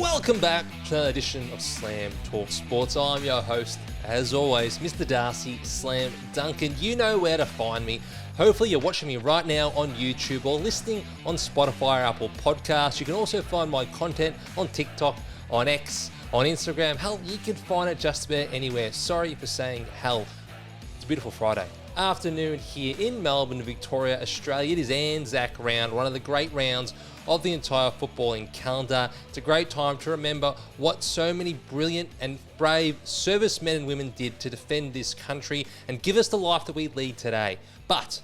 Welcome back to another edition of Slam Talk Sports. I'm your host, as always, Mr. Darcy Slam Duncan. You know where to find me. Hopefully you're watching me right now on YouTube or listening on Spotify or Apple Podcasts. You can also find my content on TikTok, on X, on Instagram. Hell, you can find it just about anywhere. Sorry for saying hell. It's a beautiful Friday afternoon here in Melbourne, Victoria, Australia. It is Anzac round, one of the great rounds of the entire footballing calendar. It's a great time to remember what so many brilliant and brave servicemen and women did to defend this country and give us the life that we lead today. But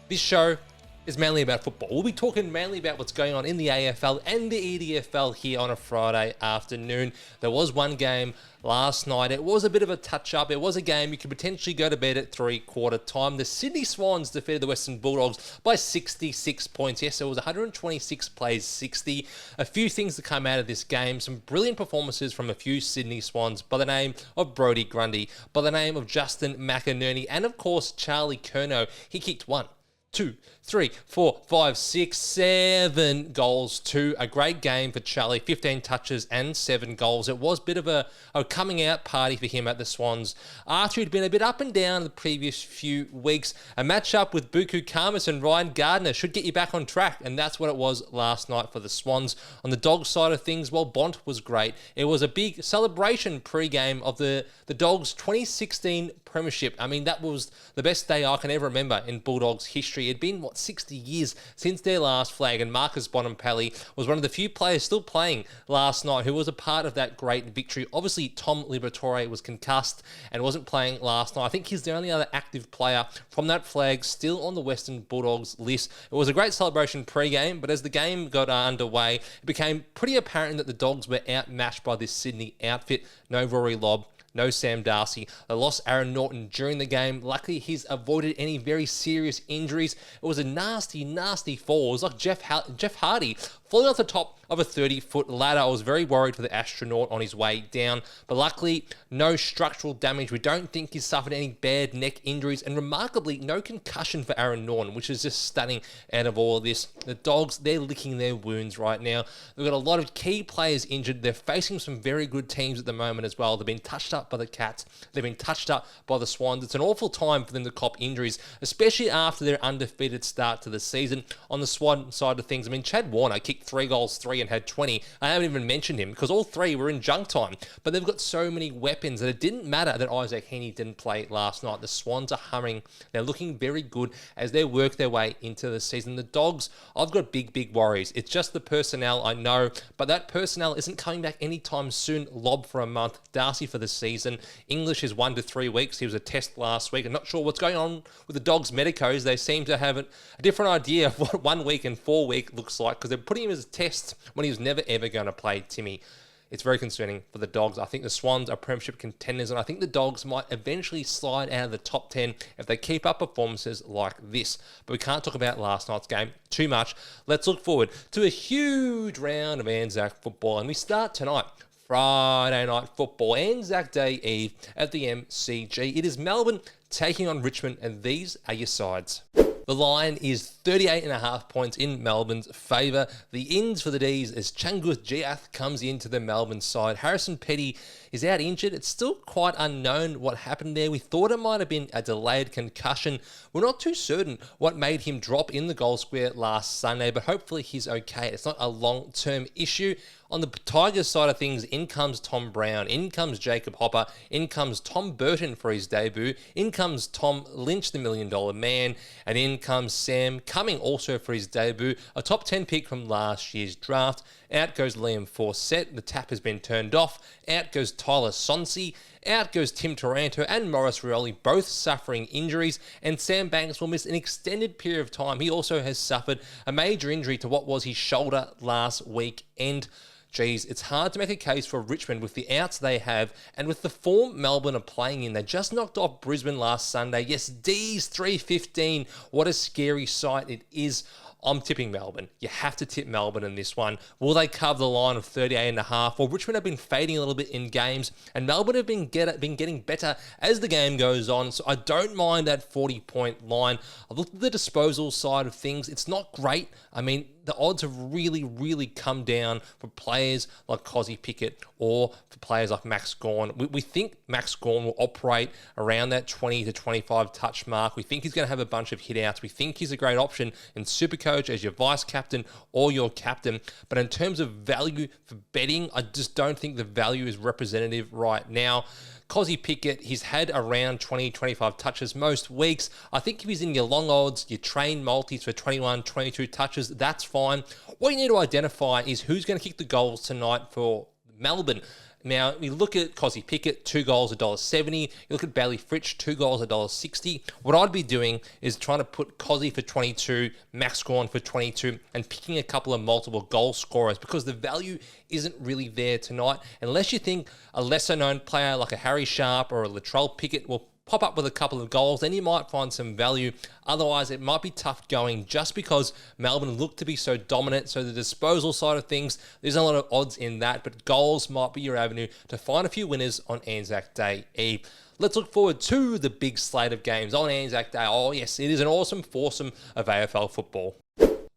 this show is mainly about football. We'll be talking mainly about what's going on in the AFL and the EDFL here on a Friday afternoon. There was one game last night. It was a bit of a touch-up. It was a game you could potentially go to bed at three-quarter time. The Sydney Swans defeated the Western Bulldogs by 66 points. Yes, it was 126 plays 60. A few things that come out of this game. Some brilliant performances from a few Sydney Swans by the name of Brodie Grundy, by the name of Justin McInerney, and of course Charlie Curnow. He kicked 1, 2, 3, 4, 5, 6, 7 goals to a great game for Charlie. 15 touches and 7 goals. It was a bit of a coming out party for him at the Swans after he'd been a bit up and down the previous few weeks. A match-up with Buku Khamis and Ryan Gardner should get you back on track, and that's what it was last night for the Swans. On the Dogs side of things, well, Bont was great. It was a big celebration pre-game of the Dogs' 2016 premiership. I mean, that was the best day I can ever remember in Bulldogs history. It'd been, 60 years since their last flag, and Marcus Bonampelli was one of the few players still playing last night who was a part of that great victory. Obviously, Tom Liberatore was concussed and wasn't playing last night. I think he's the only other active player from that flag still on the Western Bulldogs list. It was a great celebration pre-game, but as the game got underway, it became pretty apparent that the Dogs were outmatched by this Sydney outfit. No Rory Lobb, no Sam Darcy. They lost Aaron Norton during the game. Luckily, he's avoided any very serious injuries. It was a nasty, nasty fall. It was like Jeff Hardy falling off the top of a 30-foot ladder. I was very worried for the astronaut on his way down, but luckily, no structural damage. We don't think he's suffered any bad neck injuries, and remarkably, no concussion for Aaron Norton, which is just stunning out of all of this. The Dogs, they're licking their wounds right now. They've got a lot of key players injured. They're facing some very good teams at the moment as well. They've been touched up by the Cats. They've been touched up by the Swans. It's an awful time for them to cop injuries, especially after their undefeated start to the season. On the Swan side of things, I mean, Chad Warner kicked 3 goals, 3 and had 20. I haven't even mentioned him because all 3 were in junk time, but they've got so many weapons that it didn't matter that Isaac Heaney didn't play last night. The Swans are humming. They're looking very good as they work their way into the season. The Dogs, I've got big worries. It's just the personnel, I know, but that personnel isn't coming back anytime soon. Lobb for a month, Darcy for the season. English is 1 to 3 weeks. He was a test last week. I'm not sure what's going on with the Dogs medicos. They seem to have a different idea of what 1 week and 4 week looks like because they're putting him as a test when he was never ever going to play, Timmy. It's very concerning for the Dogs. I think the Swans are premiership contenders, and I think the Dogs might eventually slide out of the top 10 if they keep up performances like this. But we can't talk about last night's game too much. Let's look forward to a huge round of Anzac football, and we start tonight. Friday night football, Anzac Day Eve at the MCG. It is Melbourne taking on Richmond, and these are your sides. The line is 38.5 points in Melbourne's favour. The ins for the Ds as Changuth Jiath comes into the Melbourne side. Harrison Petty is out injured. It's still quite unknown what happened there. We thought it might have been a delayed concussion. We're not too certain what made him drop in the goal square last Sunday, but hopefully he's okay. It's not a long-term issue. On the Tigers side of things, in comes Tom Brown, in comes Jacob Hopper, in comes Tom Burton for his debut, in comes Tom Lynch, the $1 Million Man, and in comes Sam Cumming also for his debut, a top 10 pick from last year's draft. Out goes Liam Fawcett, the tap has been turned off. Out goes Tyler Sonsi. Out goes Tim Taranto and Maurice Rioli, both suffering injuries, and Sam Banks will miss an extended period of time. He also has suffered a major injury to what was his shoulder last weekend. Geez, it's hard to make a case for Richmond with the outs they have and with the form Melbourne are playing in. They just knocked off Brisbane last Sunday. Yes, D's 3-15. What a scary sight it is. I'm tipping Melbourne. You have to tip Melbourne in this one. Will they cover the line of 38.5? Well, Richmond have been fading a little bit in games, and Melbourne have been getting better as the game goes on, so I don't mind that 40-point line. I've looked at the disposal side of things. It's not great. I mean, the odds have really, really come down for players like Cozzy Pickett or for players like Max Gawn. We think Max Gawn will operate around that 20 to 25 touch mark. We think he's going to have a bunch of hit-outs. We think he's a great option in Supercoach as your vice-captain or your captain. But in terms of value for betting, I just don't think the value is representative right now. Cozzy Pickett, he's had around 20, 25 touches most weeks. I think if he's in your long odds, your train multis for 21, 22 touches, that's fine. What you need to identify is who's going to kick the goals tonight for Melbourne. Now, you look at Cozzy Pickett, 2 goals, $1.70. You look at Bailey Fritsch, 2 goals, $1.60. What I'd be doing is trying to put Cozzy for 22, Max Gawn for 22, and picking a couple of multiple goal scorers because the value isn't really there tonight. Unless you think a lesser-known player like a Harry Sharp or a Latrell Pickett will pop up with a couple of goals, then you might find some value. Otherwise, it might be tough going just because Melbourne look to be so dominant. So the disposal side of things, there's a lot of odds in that, but goals might be your avenue to find a few winners on Anzac Day Eve. Let's look forward to the big slate of games on Anzac Day. Oh yes, it is an awesome foursome of AFL football.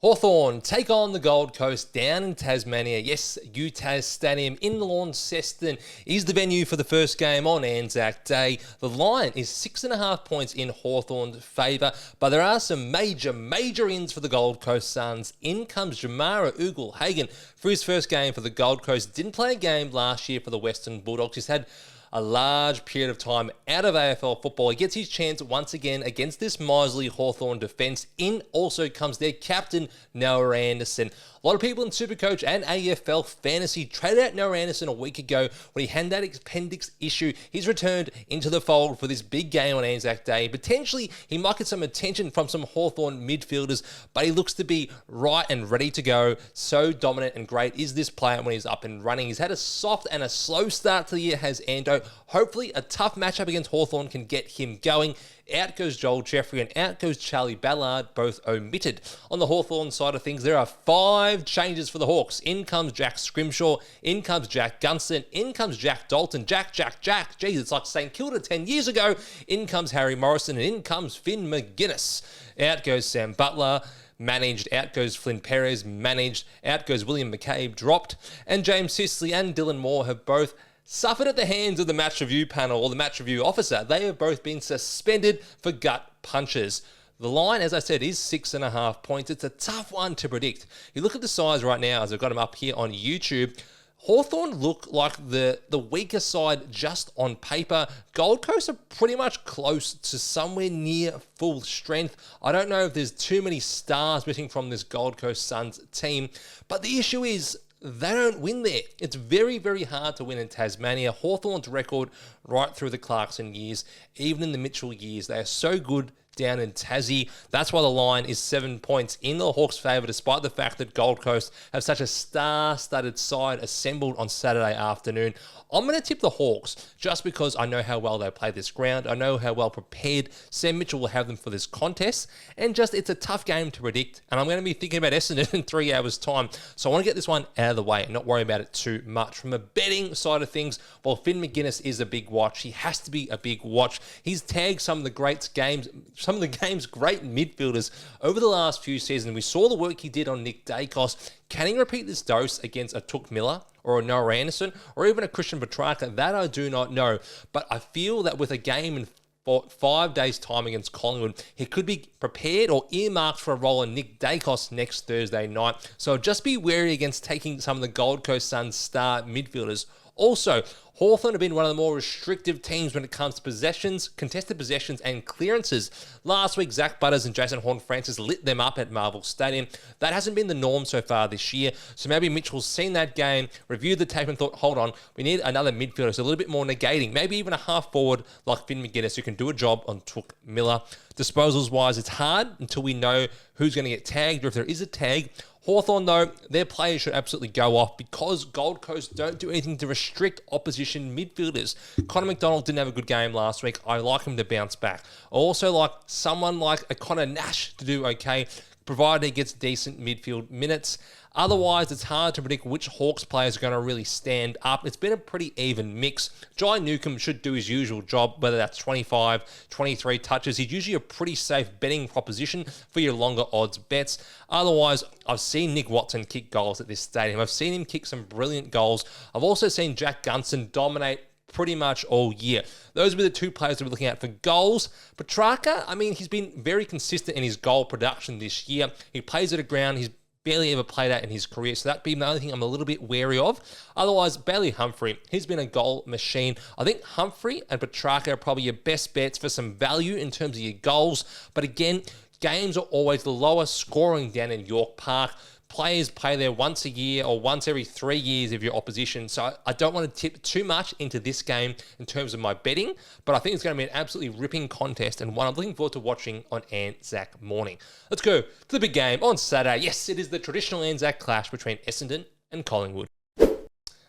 Hawthorn take on the Gold Coast down in Tasmania. Yes, UTAS Stadium in Launceston is the venue for the first game on Anzac Day. The line is 6.5 points in Hawthorn's favour, but there are some major ins for the Gold Coast Suns. In comes Jamara Ugle-Hagan for his first game for the Gold Coast. Didn't play a game last year for the Western Bulldogs. He's had a large period of time out of AFL football. He gets his chance once again against this miserly Hawthorn defence. In also comes their captain, Noah Anderson. A lot of people in Supercoach and AFL Fantasy traded out Noah Anderson a week ago when he had that appendix issue. He's returned into the fold for this big game on Anzac Day. Potentially, he might get some attention from some Hawthorn midfielders, but he looks to be right and ready to go. So dominant and great is this player when he's up and running. He's had a soft and a slow start to the year, has Ando. Hopefully, a tough matchup against Hawthorn can get him going. Out goes Joel Jeffrey and out goes Charlie Ballard, both omitted. On the Hawthorn side of things, there are 5 changes for the Hawks. In comes Jack Scrimshaw, in comes Jack Gunston, in comes Jack Dalton, Jack. Geez, it's like St. Kilda 10 years ago. In comes Harry Morrison and in comes Finn McGuinness. Out goes Sam Butler, managed. Out goes Flynn Perez, managed. Out goes William McCabe, dropped. And James Sisley and Dylan Moore have both suffered at the hands of the match review panel or the match review officer. They have both been suspended for gut punches. The line, as I said, is 6.5 points. It's a tough one to predict. You look at the size right now, as I've got them up here on YouTube. Hawthorn look like the weaker side just on paper. Gold Coast are pretty much close to somewhere near full strength. I don't know if there's too many stars missing from this Gold Coast Suns team, but the issue is they don't win there. It's very, very hard to win in Tasmania. Hawthorn's record right through the Clarkson years, even in the Mitchell years, they are so good down in Tassie. That's why the line is 7 points in the Hawks' favour, despite the fact that Gold Coast have such a star-studded side assembled on Saturday afternoon. I'm going to tip the Hawks just because I know how well they play this ground. I know how well prepared Sam Mitchell will have them for this contest. And just, it's a tough game to predict. And I'm going to be thinking about Essendon in 3 hours' time. So I want to get this one out of the way and not worry about it too much. From a betting side of things, while Finn McGuinness is a big watch, he has to be a big watch. He's tagged some of the game's great midfielders over the last few seasons. We saw the work he did on Nick Dacos. Can he repeat this dose against a Touk Miller or a Noah Anderson or even a Christian Petrarca? That I do not know. But I feel that with a game in 5 days' time against Collingwood, he could be prepared or earmarked for a role in Nick Dacos next Thursday night. So just be wary against taking some of the Gold Coast Suns star midfielders. Also, Hawthorn have been one of the more restrictive teams when it comes to possessions, contested possessions and clearances. Last week, Zach Butters and Jason Horne-Francis lit them up at Marvel Stadium. That hasn't been the norm so far this year, so maybe Mitchell's seen that game, reviewed the tape and thought, hold on, we need another midfielder, so a little bit more negating, maybe even a half forward like Finn McGuinness who can do a job on Touk Miller. Disposals-wise, it's hard until we know who's going to get tagged or if there is a tag. Hawthorn, though, their players should absolutely go off because Gold Coast don't do anything to restrict opposition midfielders. Connor McDonald didn't have a good game last week. I like him to bounce back. I also like someone like a Connor Nash to do okay. provided he gets decent midfield minutes. Otherwise, it's hard to predict which Hawks players are going to really stand up. It's been a pretty even mix. Jai Newcomb should do his usual job, whether that's 25, 23 touches. He's usually a pretty safe betting proposition for your longer odds bets. Otherwise, I've seen Nick Watson kick goals at this stadium. I've seen him kick some brilliant goals. I've also seen Jack Gunson dominate pretty much all year. Those will be the two players that we're looking at for goals. Petrarca, I mean, he's been very consistent in his goal production this year. He plays at a ground he's barely ever played at in his career, so that'd be the only thing I'm a little bit wary of. Otherwise, Bailey Humphrey, he's been a goal machine. I think Humphrey and Petrarca are probably your best bets for some value in terms of your goals. But again, games are always the lowest scoring down in York Park. Players play there once a year or once every 3 years if you're opposition. So I don't want to tip too much into this game in terms of my betting, but I think it's going to be an absolutely ripping contest and one I'm looking forward to watching on Anzac morning. Let's go to the big game on Saturday. Yes, it is the traditional Anzac clash between Essendon and Collingwood.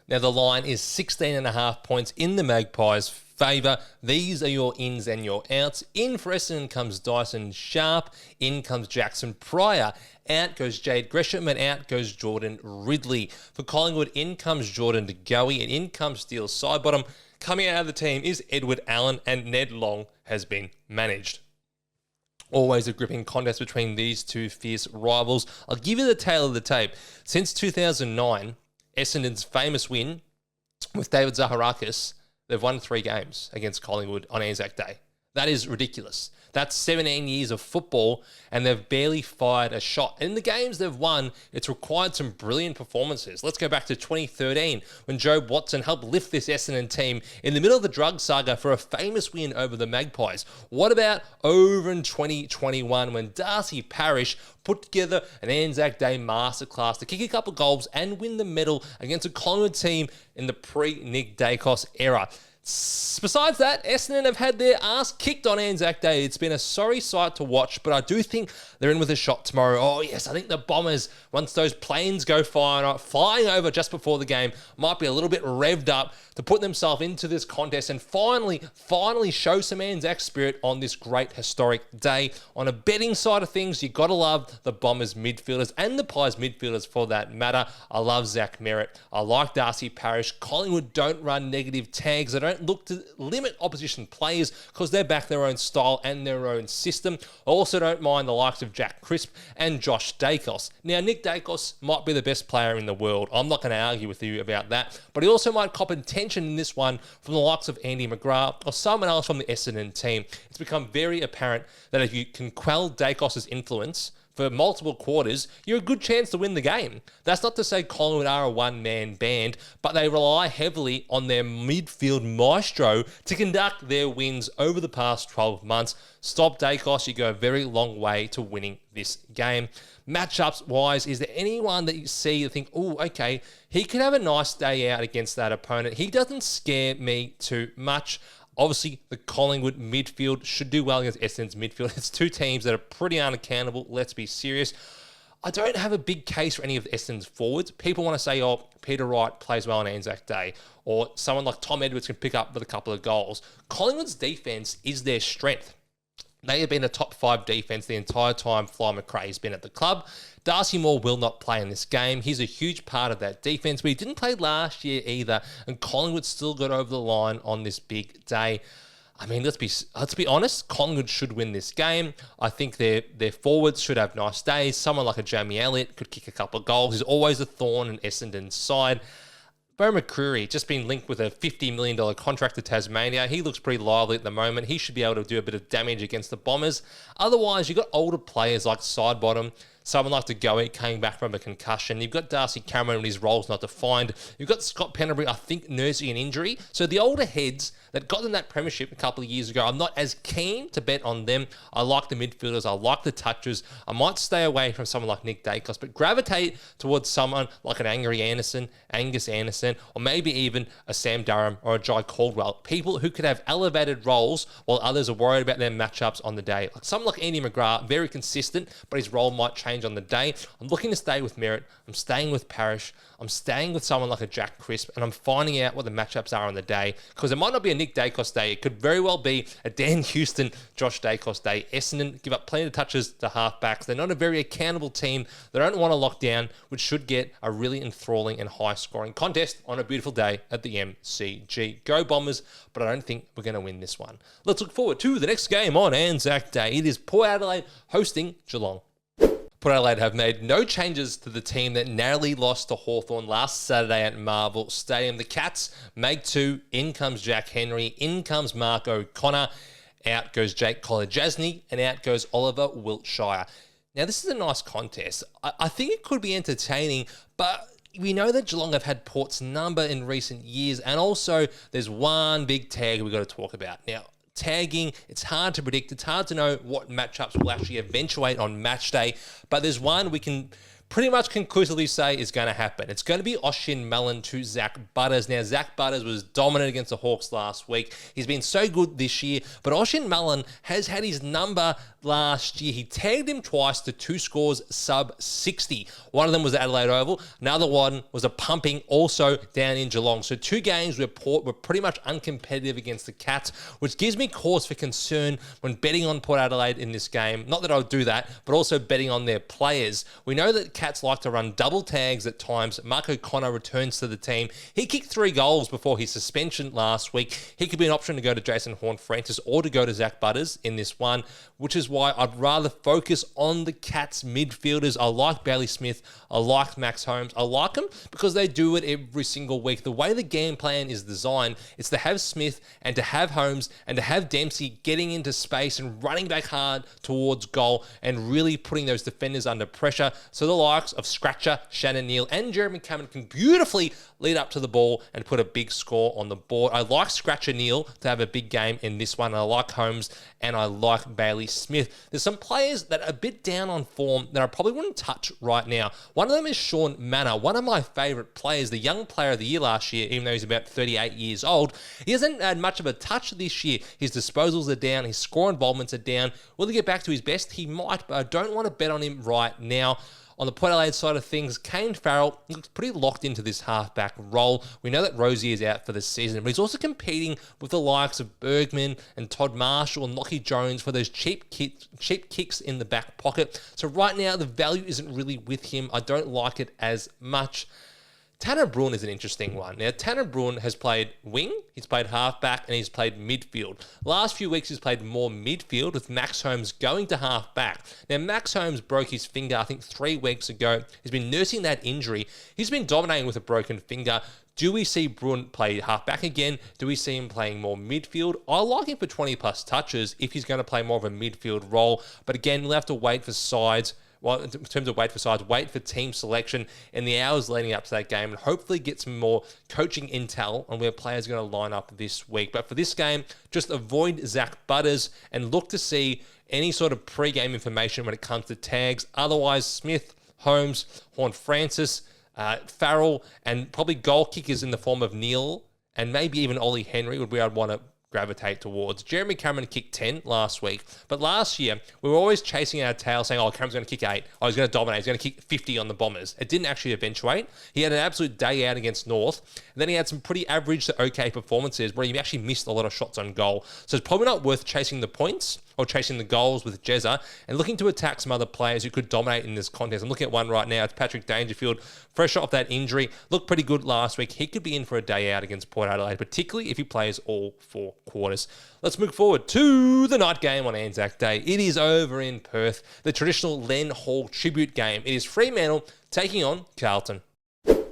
Now the line is 16.5 points in the Magpies' favour. These are your ins and your outs. In for Essendon comes Dyson Sharp. In comes Jackson Pryor. Out goes Jade Gresham and out goes Jordan Ridley. For Collingwood, in comes Jordan De Goey and in comes Steele Sidebottom. Coming out of the team is Edward Allen and Ned Long has been managed. Always a gripping contest between these two fierce rivals. I'll give you the tale of the tape. Since 2009, Essendon's famous win with David Zaharakis, they've won 3 games against Collingwood on Anzac Day. That is ridiculous. That's 17 years of football, and they've barely fired a shot. In the games they've won, it's required some brilliant performances. Let's go back to 2013, when Joe Watson helped lift this Essendon team in the middle of the drug saga for a famous win over the Magpies. What about over in 2021, when Darcy Parish put together an Anzac Day masterclass to kick a couple goals and win the medal against a Collingwood team in the pre-Nick Dacos era? Besides that, Essendon have had their ass kicked on Anzac Day. It's been a sorry sight to watch, but I do think they're in with a shot tomorrow. Oh yes, I think the Bombers, once those planes go flying over just before the game, might be a little bit revved up to put themselves into this contest and finally show some Anzac spirit on this great historic day. On a betting side of things, you got to love the Bombers midfielders and the Pies midfielders for that matter. I love Zach Merritt. I like Darcy Parish. Collingwood don't run negative tags. They don't look to limit opposition players because they back their own style and their own system. I also don't mind the likes of Jack Crisp and Josh Dacos. Now, Nick Dacos might be the best player in the world. I'm not going to argue with you about that, but he also might cop attention in this one from the likes of Andy McGrath or someone else from the Essendon team. It's become very apparent that if you can quell Dacos' influence for multiple quarters, you're a good chance to win the game. That's not to say Collingwood are a one-man band, but they rely heavily on their midfield maestro to conduct their wins over the past 12 months. Stop Dacos, you go a very long way to winning this game. Matchups-wise, is there anyone that you see you think, oh, okay, he could have a nice day out against that opponent? He doesn't scare me too much. Obviously, the Collingwood midfield should do well against Essendon's midfield. It's two teams that are pretty unaccountable. Let's be serious. I don't have a big case for any of Essendon's forwards. People want to say, oh, Peter Wright plays well on Anzac Day, or someone like Tom Edwards can pick up with a couple of goals. Collingwood's defence is their strength. They have been a top 5 defence the entire time Fly McRae has been at the club. Darcy Moore will not play in this game. He's a huge part of that defence, but he didn't play last year either, and Collingwood still got over the line on this big day. I mean, let's be honest, Collingwood should win this game. I think their forwards should have nice days. Someone like a Jamie Elliott could kick a couple of goals. He's always a thorn in Essendon's side. Beau McCreary, just been linked with a $50 million contract to Tasmania. He looks pretty lively at the moment. He should be able to do a bit of damage against the Bombers. Otherwise, you've got older players like Sidebottom, someone like De Goey came back from a concussion. You've got Darcy Cameron when his role's not defined. You've got Scott Penderbury, I think, nursing an injury. So the older heads that got them that premiership a couple of years ago, I'm not as keen to bet on them. I like the midfielders. I like the touches. I might stay away from someone like Nick Dacos, but gravitate towards someone like an Angus Anderson, or maybe even a Sam Durham or a Jai Caldwell. People who could have elevated roles while others are worried about their matchups on the day. Like someone like Andy McGrath, very consistent, but his role might change change on the day. I'm looking to stay with Merritt. I'm staying with Parrish. I'm staying with someone like a Jack Crisp, and I'm finding out what the matchups are on the day, because it might not be a Nick Dacos day. It could very well be a Dan Houston, Josh Dacos day. Essendon give up plenty of touches to halfbacks. They're not a very accountable team. They don't want to lock down, which should get a really enthralling and high-scoring contest on a beautiful day at the MCG. Go Bombers, but I don't think we're going to win this one. Let's look forward to the next game on Anzac Day. It is Port Adelaide hosting Geelong. Port Adelaide have made no changes to the team that narrowly lost to Hawthorn last Saturday at Marvel Stadium. The Cats make 2. In comes Jack Henry. In comes Mark O'Connor. Out goes Jake Colajasny. And out goes Oliver Wiltshire. Now, this is a nice contest. I think it could be entertaining, but we know that Geelong have had Port's number in recent years. And also, there's one big tag we've got to talk about. Now, tagging, it's hard to predict. It's hard to know what matchups will actually eventuate on match day, but there's one we can pretty much conclusively say is going to happen. It's going to be Oisin Mellon to Zach Butters. Now, Zach Butters was dominant against the Hawks last week. He's been so good this year, but Oisin Mellon has had his number last year. He tagged him twice to 2 scores sub 60. One of them was at Adelaide Oval. Another one was a pumping also down in Geelong. So 2 games where Port were pretty much uncompetitive against the Cats, which gives me cause for concern when betting on Port Adelaide in this game. Not that I would do that, but also betting on their players. We know that Cats like to run double tags at times. Mark O'Connor returns to the team. He kicked 3 goals before his suspension last week. He could be an option to go to Jason Horne-Francis or to go to Zach Butters in this one, which is why I'd rather focus on the Cats midfielders. I like Bailey Smith. I like Max Holmes. I like them because they do it every single week. The way the game plan is designed, it's to have Smith and to have Holmes and to have Dempsey getting into space and running back hard towards goal and really putting those defenders under pressure. So the likes of Scratcher, Shannon Neal, and Jeremy Cameron can beautifully lead up to the ball and put a big score on the board. I like Scratcher Neal to have a big game in this one. I like Holmes and I like Bailey Smith. There's some players that are a bit down on form that I probably wouldn't touch right now. One of them is Sean Manor, one of my favourite players, the young player of the year last year, even though he's about 38 years old. He hasn't had much of a touch this year. His disposals are down, his score involvements are down. Will he get back to his best? He might, but I don't want to bet on him right now. On the Port Adelaide side of things, Kane Farrell looks pretty locked into this halfback role. We know that Rosie is out for the season, but he's also competing with the likes of Bergman and Todd Marshall and Lockie Jones for those cheap kicks in the back pocket. So right now, the value isn't really with him. I don't like it as much. Tanner Bruhn is an interesting one. Now, Tanner Bruhn has played wing, he's played halfback, and he's played midfield. Last few weeks, he's played more midfield with Max Holmes going to halfback. Now, Max Holmes broke his finger, I think, 3 weeks ago. He's been nursing that injury. He's been dominating with a broken finger. Do we see Bruhn play halfback again? Do we see him playing more midfield? I like him for 20-plus touches if he's going to play more of a midfield role. But again, we'll have to wait for sides. Well, in terms of wait for sides, wait for team selection in the hours leading up to that game and hopefully get some more coaching intel on where players are going to line up this week. But for this game, just avoid Zach Butters and look to see any sort of pre-game information when it comes to tags. Otherwise, Smith, Holmes, Horne-Francis, Farrell, and probably goal kickers in the form of Neal and maybe even Ollie Henry would be I'd want to gravitate towards. Jeremy Cameron kicked 10 last week, but last year we were always chasing our tail saying, oh, Cameron's going to kick 8. Oh, he's going to dominate. He's going to kick 50 on the Bombers. It didn't actually eventuate. He had an absolute day out against North, and then he had some pretty average to okay performances where he actually missed a lot of shots on goal. So it's probably not worth chasing the points or chasing the goals with Jezza and looking to attack some other players who could dominate in this contest. I'm looking at one right now. It's Patrick Dangerfield, fresh off that injury. Looked pretty good last week. He could be in for a day out against Port Adelaide, particularly if he plays all 4 quarters. Let's move forward to the night game on Anzac Day. It is over in Perth, the traditional Len Hall tribute game. It is Fremantle taking on Carlton.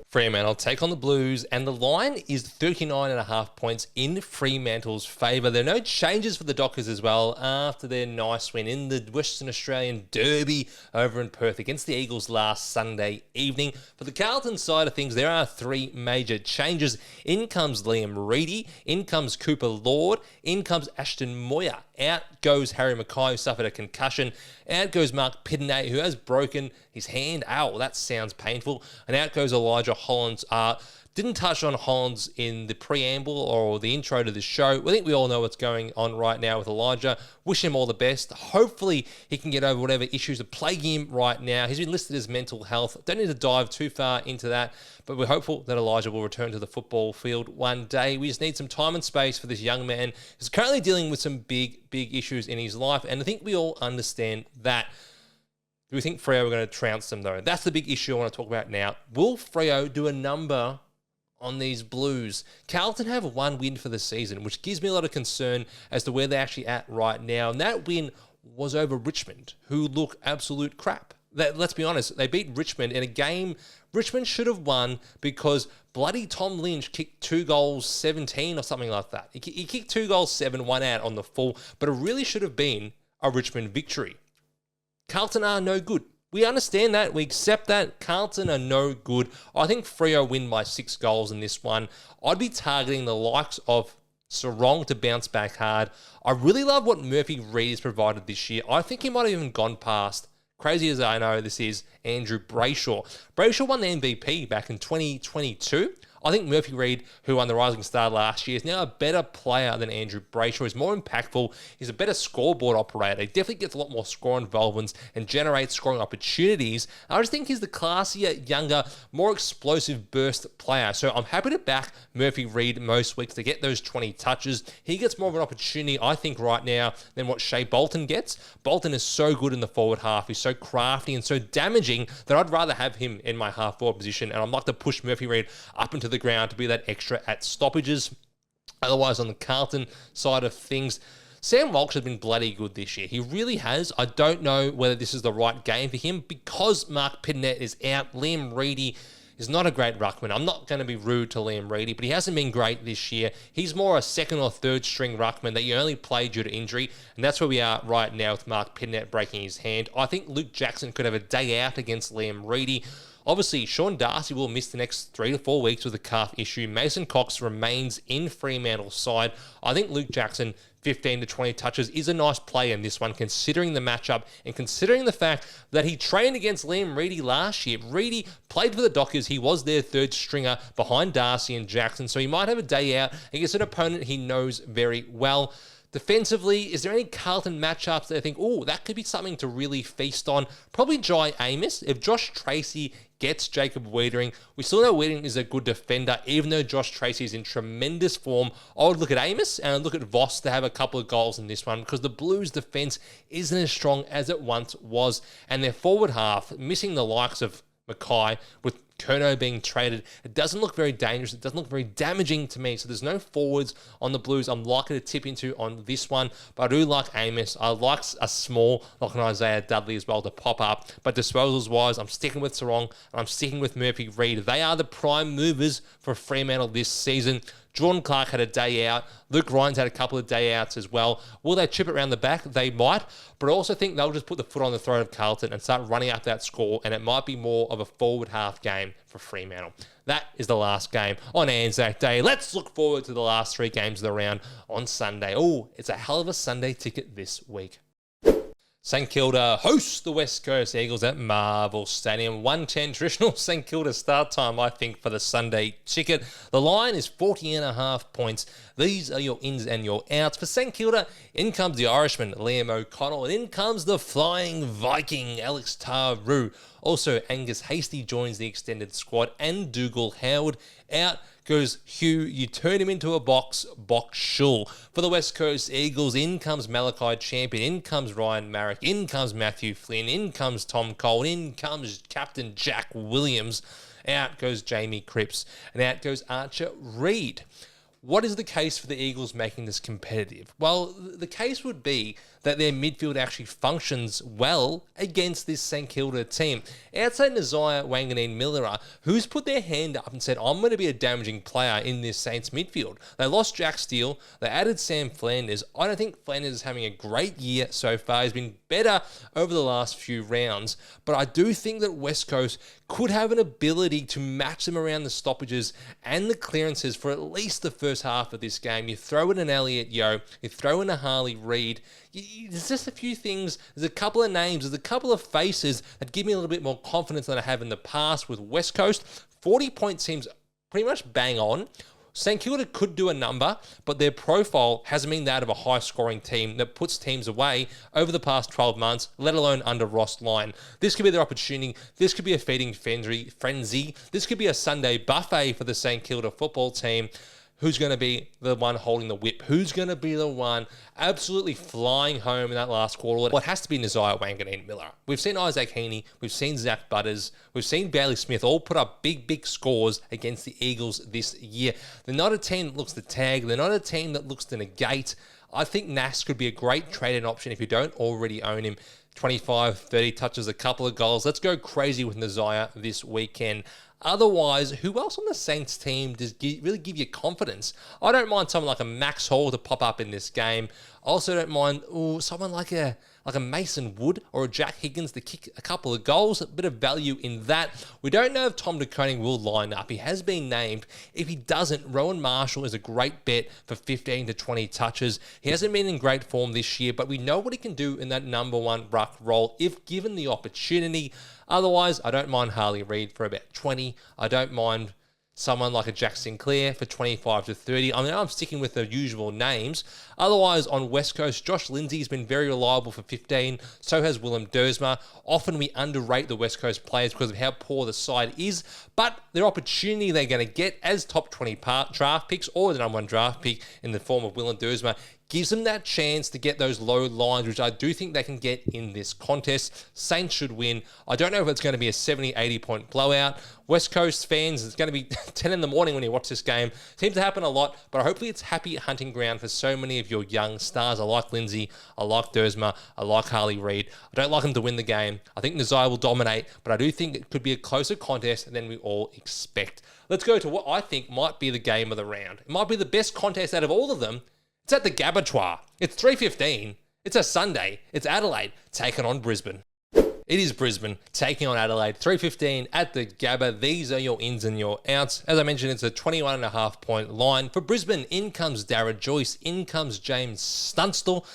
Fremantle take on the Blues, and the line is 39.5 points in Fremantle's favour. There are no changes for the Dockers as well after their nice win in the Western Australian Derby over in Perth against the Eagles last Sunday evening. For the Carlton side of things, there are 3 major changes. In comes Liam Reedy, in comes Cooper Lord, in comes Ashton Moyer. Out goes Harry Mackay, who suffered a concussion. Out goes Mark Pitney, who has broken his hand. Ow, that sounds painful. And out goes Elijah Hollins. Didn't touch on Hans in the preamble or the intro to the show. I think we all know what's going on right now with Elijah. Wish him all the best. Hopefully he can get over whatever issues are plaguing him right now. He's been listed as mental health. Don't need to dive too far into that, but we're hopeful that Elijah will return to the football field one day. We just need some time and space for this young man who's currently dealing with some big issues in his life, and I think we all understand that. Do we think Freo are going to trounce them, though? That's the big issue I want to talk about now. Will Freo do a number on these Blues? Carlton have one win for the season, which gives me a lot of concern as to where they're actually at right now. And that win was over Richmond, who look absolute crap. Let's be honest, they beat Richmond in a game Richmond should have won because bloody Tom Lynch kicked 2 goals 17 or something like that. He kicked 2 goals 7, 1 out on the full, but it really should have been a Richmond victory. Carlton are no good. We understand that. We accept that. Carlton are no good. I think Freo win by 6 goals in this one. I'd be targeting the likes of Sarong to bounce back hard. I really love what Murphy Reid has provided this year. I think he might have even gone past, crazy as I know this is, Andrew Brayshaw. Brayshaw won the MVP back in 2022. I think Murphy Reid, who won the Rising Star last year, is now a better player than Andrew Brayshaw. He's more impactful. He's a better scoreboard operator. He definitely gets a lot more score involvements and generates scoring opportunities. I just think he's the classier, younger, more explosive burst player. So I'm happy to back Murphy Reid most weeks to get those 20 touches. He gets more of an opportunity, I think, right now than what Shea Bolton gets. Bolton is so good in the forward half. He's so crafty and so damaging that I'd rather have him in my half forward position, and I'd like to push Murphy Reid up into the ground to be that extra at stoppages. Otherwise, on the Carlton side of things, Sam Walsh has been bloody good this year. He really has. I don't know whether this is the right game for him because Mark Pitnet is out. Liam Reedy is not a great ruckman. I'm not going to be rude to Liam Reedy, but he hasn't been great this year. He's more a second or third string ruckman that you only play due to injury, and that's where we are right now with Mark Pitnet breaking his hand. I think Luke Jackson could have a day out against Liam Reedy. Obviously, Sean Darcy will miss the next 3 to 4 weeks with a calf issue. Mason Cox remains in Fremantle's side. I think Luke Jackson, 15 to 20 touches, is a nice play in this one, considering the matchup and considering the fact that he trained against Liam Reedy last year. Reedy played for the Dockers. He was their third stringer behind Darcy and Jackson, so he might have a day out against an opponent he knows very well. Defensively, is there any Carlton matchups that I think, oh, that could be something to really feast on? Probably Jai Amos. If Josh Tracy gets Jacob Wiedering, we still know Wiedering is a good defender, even though Josh Tracy is in tremendous form. I would look at Amos and I'd look at Voss to have a couple of goals in this one because the Blues' defence isn't as strong as it once was, and their forward half, missing the likes of Mackay, with Curnow being traded, it doesn't look very dangerous. It doesn't look very damaging to me. So there's no forwards on the Blues I'm likely to tip into on this one. But I do like Amos. I like a small, like an Isaiah Dudley as well, to pop up. But disposals-wise, I'm sticking with Sarong and I'm sticking with Murphy Reid. They are the prime movers for Fremantle this season. Jordan Clark had a day out. Luke Ryan's had a couple of day outs as well. Will they chip it around the back? They might. But I also think they'll just put the foot on the throat of Carlton and start running up that score, and it might be more of a forward half game for Fremantle. That is the last game on Anzac Day. Let's look forward to the last 3 games of the round on Sunday. Oh, it's a hell of a Sunday ticket this week. St. Kilda hosts the West Coast Eagles at Marvel Stadium. 1:10 traditional St. Kilda start time, I think, for the Sunday ticket. The line is 40.5 points. These are your ins and your outs. For St. Kilda, in comes the Irishman, Liam O'Connell, and in comes the Flying Viking, Alex Taru. Also, Angus Hasty joins the extended squad, and Dougal Howard. Out goes Hugh, you turn him into a box shul. For the West Coast Eagles, in comes Malachi Champion, in comes Ryan Marrick, in comes Matthew Flynn, in comes Tom Cole, in comes Captain Jack Williams. Out goes Jamie Cripps, and out goes Archer Reed. What is the case for the Eagles making this competitive? Well, the case would be that their midfield actually functions well against this St. Kilda team. Outside Nazaya Wanganeen-Millera, who's put their hand up and said, I'm going to be a damaging player in this Saints midfield. They lost Jack Steele. They added Sam Flanders. I don't think Flanders is having a great year so far. He's been better over the last few rounds. But I do think that West Coast could have an ability to match them around the stoppages and the clearances for at least the first half of this game. You throw in an Elliot Yeo, you throw in a Harley Reid. There's just a few things, there's a couple of names, there's a couple of faces that give me a little bit more confidence than I have in the past with West Coast. 40 points seems pretty much bang on. St. Kilda could do a number, but their profile hasn't been that of a high-scoring team that puts teams away over the past 12 months, let alone under Ross Lyon. This could be their opportunity. This could be a feeding frenzy. This could be a Sunday buffet for the St. Kilda football team. Who's going to be the one holding the whip? Who's going to be the one absolutely flying home in that last quarter? Well, it has to be Nasiah Wanganeen-Miller. We've seen Isaac Heaney. We've seen Zach Butters. We've seen Bailey Smith all put up big scores against the Eagles this year. They're not a team that looks to tag. They're not a team that looks to negate. I think Nas could be a great trade-in option if you don't already own him. 25, 30 touches, a couple of goals. Let's go crazy with Nasiah this weekend. Otherwise, who else on the Saints team does really give you confidence? I don't mind someone like a Max Hall to pop up in this game. I also don't mind someone like a Mason Wood or a Jack Higgins to kick a couple of goals. A bit of value in that. We don't know if Tom de Koning will line up. He has been named. If he doesn't, Rowan Marshall is a great bet for 15 to 20 touches. He hasn't been in great form this year, but we know what he can do in that number one ruck role if given the opportunity. Otherwise, I don't mind Harley Reid for about 20. I don't mind someone like a Jack Sinclair for 25 to 30. I mean, I'm sticking with the usual names. Otherwise, on West Coast, Josh Lindsay's been very reliable for 15. So has Willem Dersma. Often we underrate the West Coast players because of how poor the side is. But their opportunity they're going to get as top 20 draft picks or the number one draft pick in the form of Willem Dersma gives them that chance to get those low lines, which I do think they can get in this contest. Saints should win. I don't know if it's going to be a 70, 80-point blowout. West Coast fans, it's going to be 10 in the morning when you watch this game. Seems to happen a lot, but hopefully it's happy hunting ground for so many of your young stars. I like Lindsay. I like Dersma. I like Harley Reid. I don't like them to win the game. I think Nasiah will dominate, but I do think it could be a closer contest than we all expect. Let's go to what I think might be the game of the round. It might be the best contest out of all of them. It's at the Gabatoir. It's 3:15. It's a Sunday. It's Adelaide taking on Brisbane. It is Brisbane taking on Adelaide. 3:15 at the Gabba. These are your ins and your outs. As I mentioned, it's a 21.5-point line. For Brisbane, in comes Darragh Joyce. In comes James Tunstall.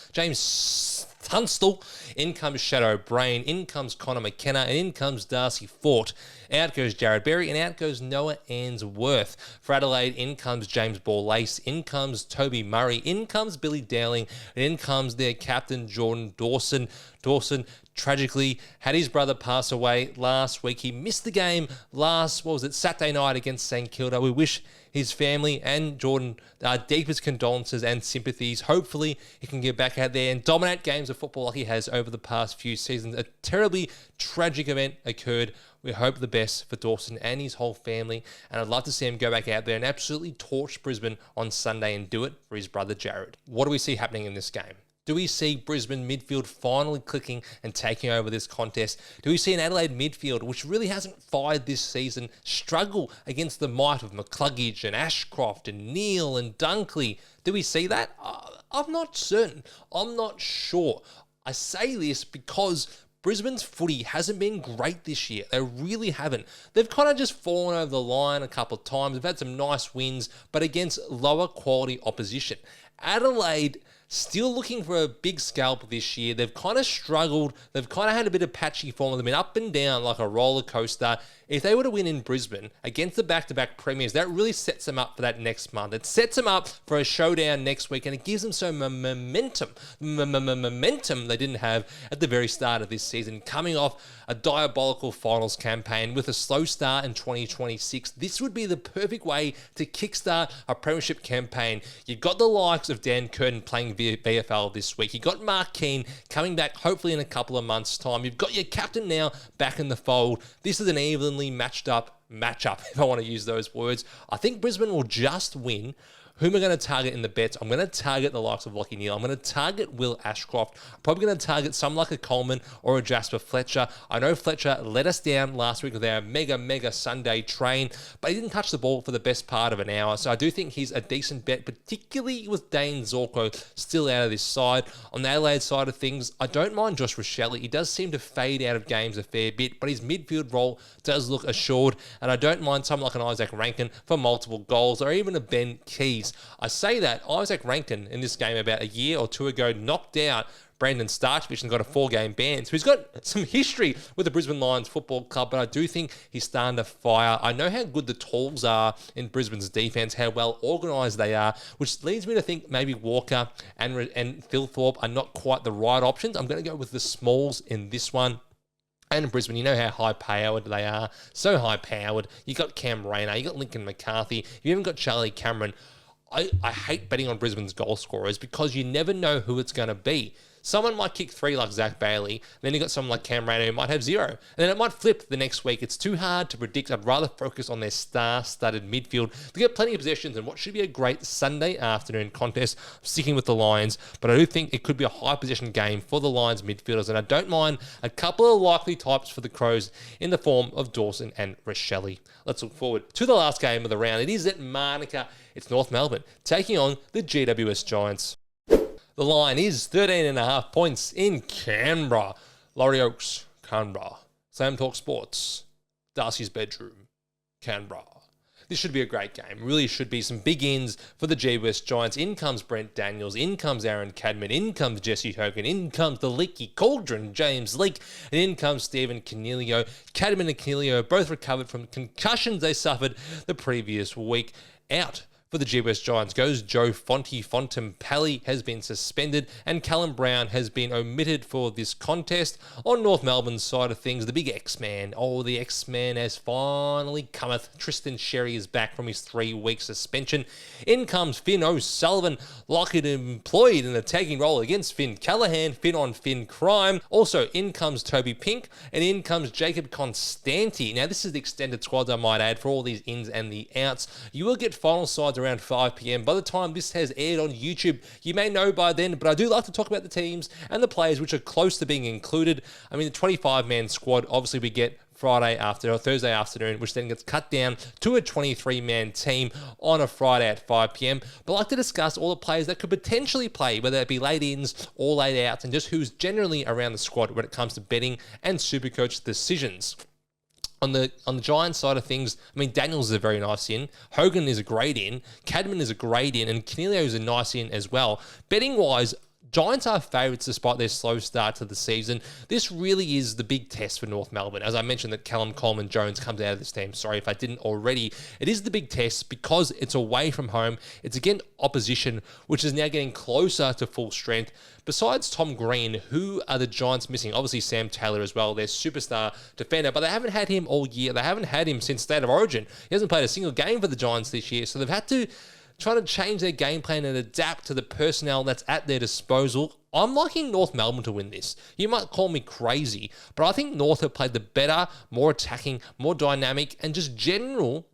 In comes Shadow Brain. In comes Connor McKenna. And in comes Darcy Fort. Out goes Jared Berry, and out goes Noah Answorth. For Adelaide, in comes James Ball-Lace. In comes Toby Murray. In comes Billy Dowling. And in comes their captain, Jordan Dawson. Dawson tragically had his brother pass away last week. He missed the game Saturday night against St. Kilda. We wish his family and Jordan our deepest condolences and sympathies. Hopefully he can get back out there and dominate games of football like he has over the past few seasons. A terribly tragic event occurred. We hope the best for Dawson and his whole family, and I'd love to see him go back out there and absolutely torch Brisbane on Sunday and do it for his brother Jared. What do we see happening in this game? Do we see Brisbane midfield finally clicking and taking over this contest? Do we see an Adelaide midfield, which really hasn't fired this season, struggle against the might of McCluggage and Ashcroft and Neal and Dunkley? Do we see that? I'm not certain. I'm not sure. I say this because Brisbane's footy hasn't been great this year. They really haven't. They've kind of just fallen over the line a couple of times. They've had some nice wins, but against lower quality opposition. Adelaide still looking for a big scalp this year. They've kind of struggled. They've kind of had a bit of patchy form. They've been up and down like a roller coaster. If they were to win in Brisbane against the back-to-back premiers, that really sets them up for that next month. It sets them up for a showdown next week, and it gives them some momentum. Momentum they didn't have at the very start of this season, coming off a diabolical finals campaign with a slow start in 2026. This would be the perfect way to kickstart a premiership campaign. You've got the likes of Dan Curtin playing VFL this week. You've got Mark Keane coming back hopefully in a couple of months' time. You've got your captain now back in the fold. This is an evenly matched up matchup, if I want to use those words. I think Brisbane will just win. Who am I going to target in the bets? I'm going to target the likes of Lachie Neale. I'm going to target Will Ashcroft. I'm probably going to target someone like a Coleman or a Jasper Fletcher. I know Fletcher let us down last week with our mega Sunday train, but he didn't touch the ball for the best part of an hour. So I do think he's a decent bet, particularly with Dane Zorko still out of this side. On the Adelaide side of things, I don't mind Josh Rochelle. He does seem to fade out of games a fair bit, but his midfield role does look assured, and I don't mind someone like an Isaac Rankin for multiple goals or even a Ben Keys. I say that Isaac Rankin in this game about a year or two ago knocked out Brandon Starchevich and got a 4-game ban. So he's got some history with the Brisbane Lions Football Club, but I do think he's starting to fire. I know how good the talls are in Brisbane's defence, how well organised they are, which leads me to think maybe Walker and Phil Thorpe are not quite the right options. I'm going to go with the smalls in this one. And in Brisbane, you know how high-powered they are. So high-powered. You got Cam Rayner, you got Lincoln McCarthy, you even got Charlie Cameron. I hate betting on Brisbane's goal scorers because you never know who it's going to be. Someone might kick 3 like Zach Bailey, then you got someone like Cam Rayner who might have 0. And then it might flip the next week. It's too hard to predict. I'd rather focus on their star-studded midfield to get plenty of possessions and what should be a great Sunday afternoon contest, sticking with the Lions. But I do think it could be a high-possession game for the Lions midfielders, and I don't mind a couple of likely types for the Crows in the form of Dawson and Rochelle. Let's look forward to the last game of the round. It is at Manuka. It's North Melbourne taking on the GWS Giants. The line is 13.5 points in Canberra. Laurie Oaks, Canberra. Slam Talk Sports, Darcy's Bedroom, Canberra. This should be a great game. Really should be some big ins for the GWS Giants. In comes Brent Daniels. In comes Aaron Cadman. In comes Jesse Hogan. In comes the leaky cauldron, James Leake. And in comes Stephen Canelio. Cadman and Canelio both recovered from concussions they suffered the previous week. Out for the GWS Giants goes Joe Fonte. Fontempelli has been suspended and Callum Brown has been omitted for this contest. On North Melbourne's side of things, the big X-Man. Oh, the X-Man has finally cometh. Tristan Sherry is back from his 3-week suspension. In comes Finn O'Sullivan, Lockett employed in a tagging role against Finn Callahan. Finn on Finn crime. Also, in comes Toby Pink and in comes Jacob Constanti. Now, this is the extended squads, I might add, for all these ins and the outs. You will get final sides around 5 p.m. By the time this has aired on YouTube, you may know by then, but I do like to talk about the teams and the players which are close to being included. I mean, the 25-man squad, obviously we get Thursday afternoon, which then gets cut down to a 23-man team on a Friday at 5 p.m. But I'd like to discuss all the players that could potentially play, whether it be late ins or late outs, and just who's generally around the squad when it comes to betting and Supercoach decisions. On the Giants side of things, I mean, Daniels is a very nice in. Hogan is a great in. Cadman is a great in. And Canelio is a nice in as well. Betting-wise, Giants are favourites despite their slow start to the season. This really is the big test for North Melbourne. As I mentioned that Callum Coleman-Jones comes out of this team. Sorry if I didn't already. It is the big test because it's away from home. It's against opposition, which is now getting closer to full strength. Besides Tom Green, who are the Giants missing? Obviously Sam Taylor as well, their superstar defender, but they haven't had him all year. They haven't had him since State of Origin. He hasn't played a single game for the Giants this year, so they've had to try to change their game plan and adapt to the personnel that's at their disposal. I'm liking North Melbourne to win this. You might call me crazy, but I think North have played the better, more attacking, more dynamic, and just general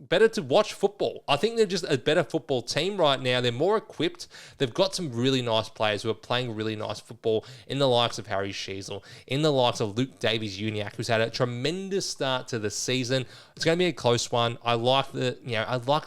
better to watch football. I think they're just a better football team right now. They're more equipped. They've got some really nice players who are playing really nice football in the likes of Harry Sheasel, in the likes of Luke Davies-Uniacke, who's had a tremendous start to the season. It's going to be a close one. I like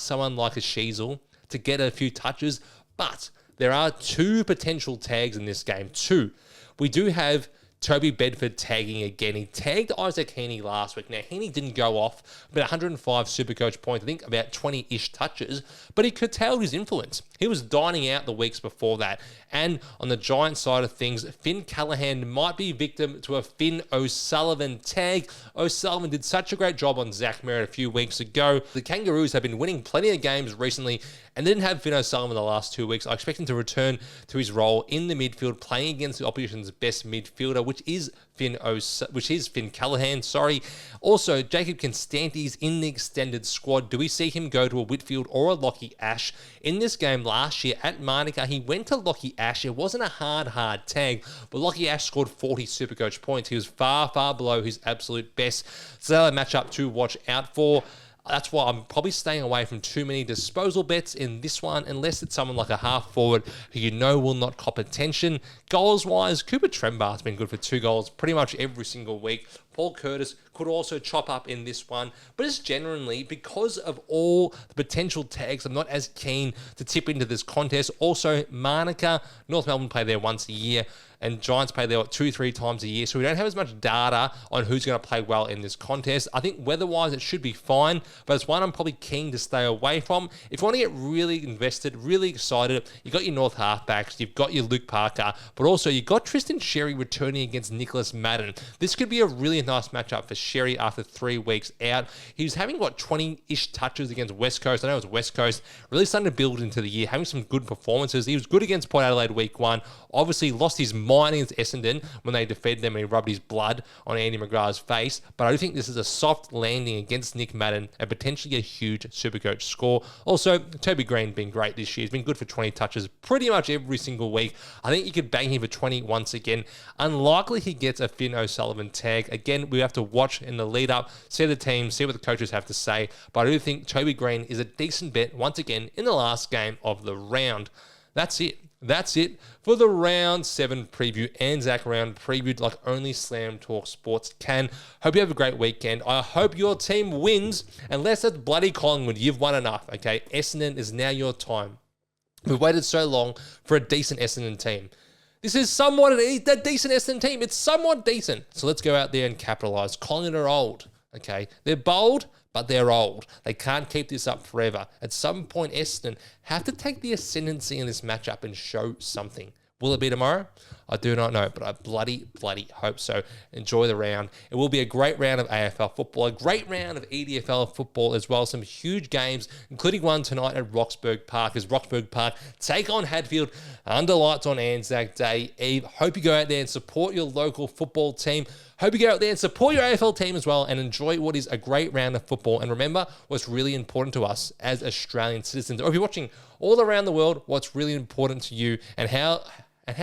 someone like a Sheasel to get a few touches, but there are 2 potential tags in this game. 2. We do have Toby Bedford tagging again. He tagged Isaac Heaney last week. Now, Heaney didn't go off, but 105 Supercoach points, I think about 20-ish touches, but he curtailed his influence. He was dining out the weeks before that. And on the Giants side of things, Finn Callahan might be victim to a Finn O'Sullivan tag. O'Sullivan did such a great job on Zach Merritt a few weeks ago. The Kangaroos have been winning plenty of games recently and didn't have Finn O'Sullivan the last 2 weeks. I expect him to return to his role in the midfield, playing against the opposition's best midfielder, which is Finn Callahan. Also, Jacob Constanti's in the extended squad. Do we see him go to a Whitfield or a Lockie Ash? In this game last year at Manuka, he went to Lockie Ash. It wasn't a hard tag, but Lockie Ash scored 40 Supercoach points. He was far below his absolute best. So they're a matchup to watch out for. That's why I'm probably staying away from too many disposal bets in this one, unless it's someone like a half forward who you know will not cop attention. Goals-wise, Cooper Trembar's been good for 2 goals pretty much every single week. Paul Curtis could also chop up in this one. But just generally, because of all the potential tags, I'm not as keen to tip into this contest. Also, Monica, North Melbourne play there once a year, and Giants play there 2-3 times a year. So we don't have as much data on who's going to play well in this contest. I think weather-wise, it should be fine, but it's one I'm probably keen to stay away from. If you want to get really invested, really excited, you've got your North halfbacks, you've got your Luke Parker, but also you've got Tristan Sherry returning against Nicholas Madden. This could be a really nice matchup for Sherry after 3 weeks out. He was having, 20-ish touches against West Coast. I know it was West Coast. Really starting to build into the year, having some good performances. He was good against Port Adelaide week 1. Obviously lost his mind against Essendon when they defeated them and he rubbed his blood on Andy McGrath's face. But I do think this is a soft landing against Nick Madden and potentially a huge Supercoach score. Also, Toby Green been great this year. He's been good for 20 touches pretty much every single week. I think you could bang him for 20 once again. Unlikely he gets a Finn O'Sullivan tag. Again, we have to watch in the lead up, see the team, see what the coaches have to say. But I do think Toby Green is a decent bet once again in the last game of the round. That's it. That's it for the round 7 preview, Anzac round preview, like only Slam Talk Sports can. Hope you have a great weekend. I hope your team wins. Unless it's bloody Collingwood, you've won enough, okay? Essendon is now your time. We've waited so long for a decent Essendon team. This is somewhat a decent Essendon team. It's somewhat decent. So let's go out there and capitalise. Collingwood are old, okay? They're bold, but they're old. They can't keep this up forever. At some point, Essendon have to take the ascendancy in this matchup and show something. Will it be tomorrow? I do not know, but I bloody hope so. Enjoy the round. It will be a great round of AFL football, a great round of EDFL football as well. Some huge games, including one tonight at Roxburgh Park, as Roxburgh Park take on Hadfield under lights on Anzac Day Eve. Hope you go out there and support your local football team. Hope you go out there and support your AFL team as well and enjoy what is a great round of football. And remember what's really important to us as Australian citizens, or if you're watching all around the world, what's really important to you and how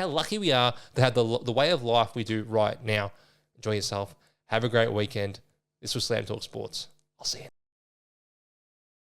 lucky we are to have the way of life we do right now. Enjoy yourself. Have a great weekend. This was Slam Talk Sports. I'll see you.